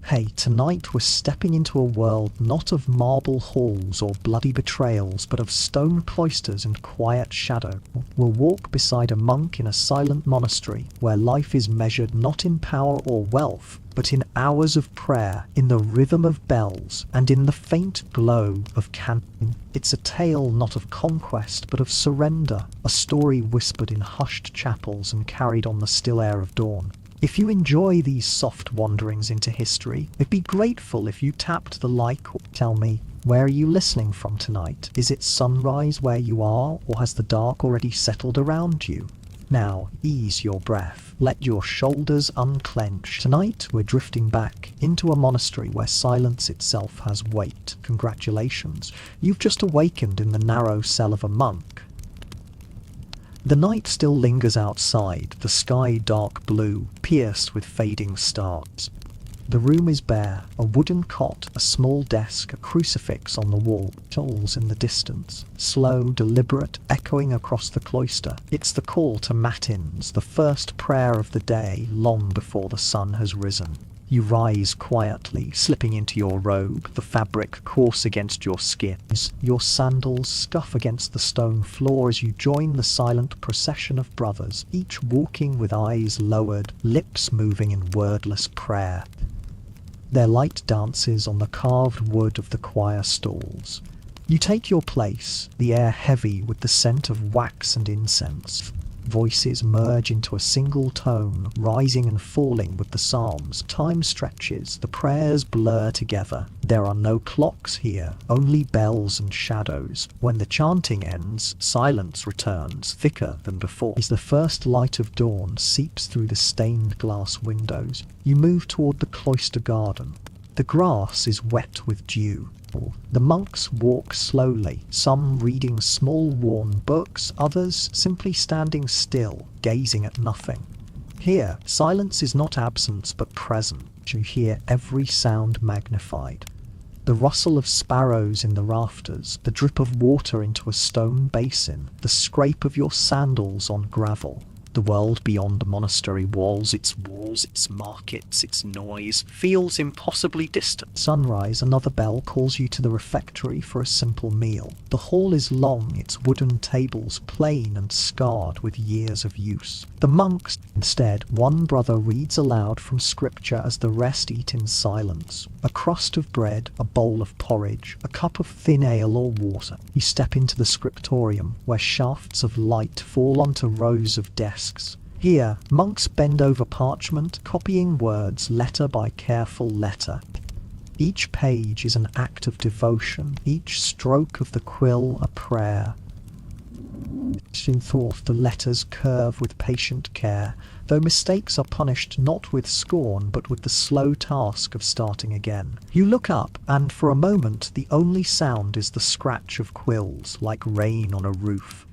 Hey, tonight we're stepping into a world not of marble halls or bloody betrayals, but of stone cloisters and quiet shadow. We'll walk beside a monk in a silent monastery, where life is measured not in power or wealth, but in hours of prayer, in the rhythm of bells, and in the faint glow of chanting. It's a tale not of conquest, but of surrender, a story whispered in hushed chapels and carried on the still air of dawn. If you enjoy these soft wanderings into history, I'd be grateful if you tapped the like or tell me, where are you listening from tonight? Is it sunrise where you are, or has the dark already settled around you? Now, ease your breath, let your shoulders unclench. Tonight, we're drifting back into a monastery where silence itself has weight. Congratulations, you've just awakened in the narrow cell of a monk. The night still lingers outside, the sky dark blue, pierced with fading stars. The room is bare, a wooden cot, a small desk, a crucifix on the wall, tolls in the distance, slow, deliberate, echoing across the cloister. It's the call to matins, the first prayer of the day, long before the sun has risen. You rise quietly, slipping into your robe, the fabric coarse against your skin. Your sandals scuff against the stone floor as you join the silent procession of brothers, each walking with eyes lowered, lips moving in wordless prayer. Their light dances on the carved wood of the choir stalls. You take your place, the air heavy with the scent of wax and incense. Voices merge into a single tone, rising and falling with the psalms. Time stretches, the prayers blur together. There are no clocks here, only bells and shadows. When the chanting ends, silence returns, thicker than before. As the first light of dawn seeps through the stained glass windows, you move toward the cloister garden. The grass is wet with dew. The monks walk slowly, some reading small worn books, others simply standing still, gazing at nothing. Here, silence is not absence but present. You hear every sound magnified. The rustle of sparrows in the rafters, the drip of water into a stone basin, the scrape of your sandals on gravel. The world beyond the monastery walls, its markets, its noise, feels impossibly distant. Sunrise, another bell calls you to the refectory for a simple meal. The hall is long, its wooden tables plain and scarred with years of use. The monks, instead, one brother reads aloud from scripture as the rest eat in silence. A crust of bread, a bowl of porridge, a cup of thin ale or water. You step into the scriptorium, where shafts of light fall onto rows of desks. Here, monks bend over parchment, copying words letter by careful letter. Each page is an act of devotion, each stroke of the quill a prayer. In thought, the letters curve with patient care, though mistakes are punished not with scorn but with the slow task of starting again. You look up, and for a moment the only sound is the scratch of quills, like rain on a roof.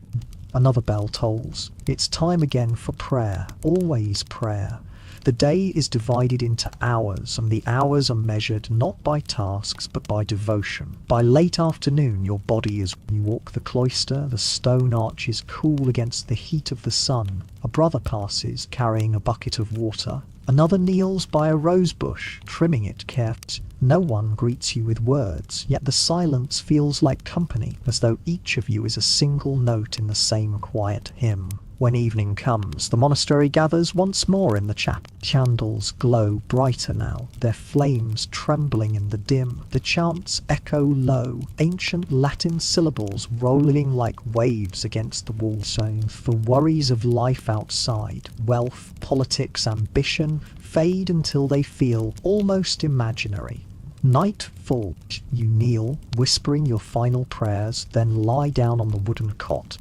Another bell tolls. It's time again for prayer, always prayer. The day is divided into hours, and the hours are measured not by tasks but by devotion. By late afternoon your body is when you walk the cloister, the stone arches cool against the heat of the sun. A brother passes, carrying a bucket of water. Another kneels by a rose bush, trimming it carefully. No one greets you with words, yet the silence feels like company, as though each of you is a single note in the same quiet hymn. When evening comes, the monastery gathers once more in the chapel. Candles glow brighter now, their flames trembling in the dim. The chants echo low, ancient Latin syllables rolling like waves against the wall. The worries of life outside, wealth, politics, ambition, fade until they feel almost imaginary. Night falls. You kneel, whispering your final prayers, then lie down on the wooden cot.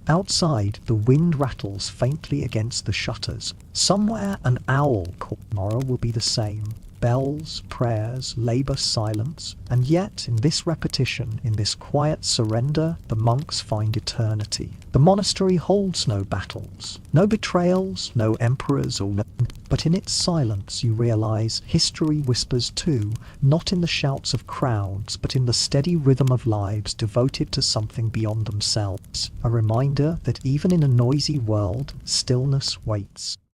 Outside, the wind rattles faintly against the shutters. Somewhere an owl calls. Tomorrow will be the same. Bells, prayers, labour, silence. And yet, in this repetition, in this quiet surrender, the monks find eternity. The monastery holds no battles, no betrayals, no emperors or but in its silence you realize history whispers too, not in the shouts of crowds, but in the steady rhythm of lives devoted to something beyond themselves. A reminder that even in a noisy world, stillness waits.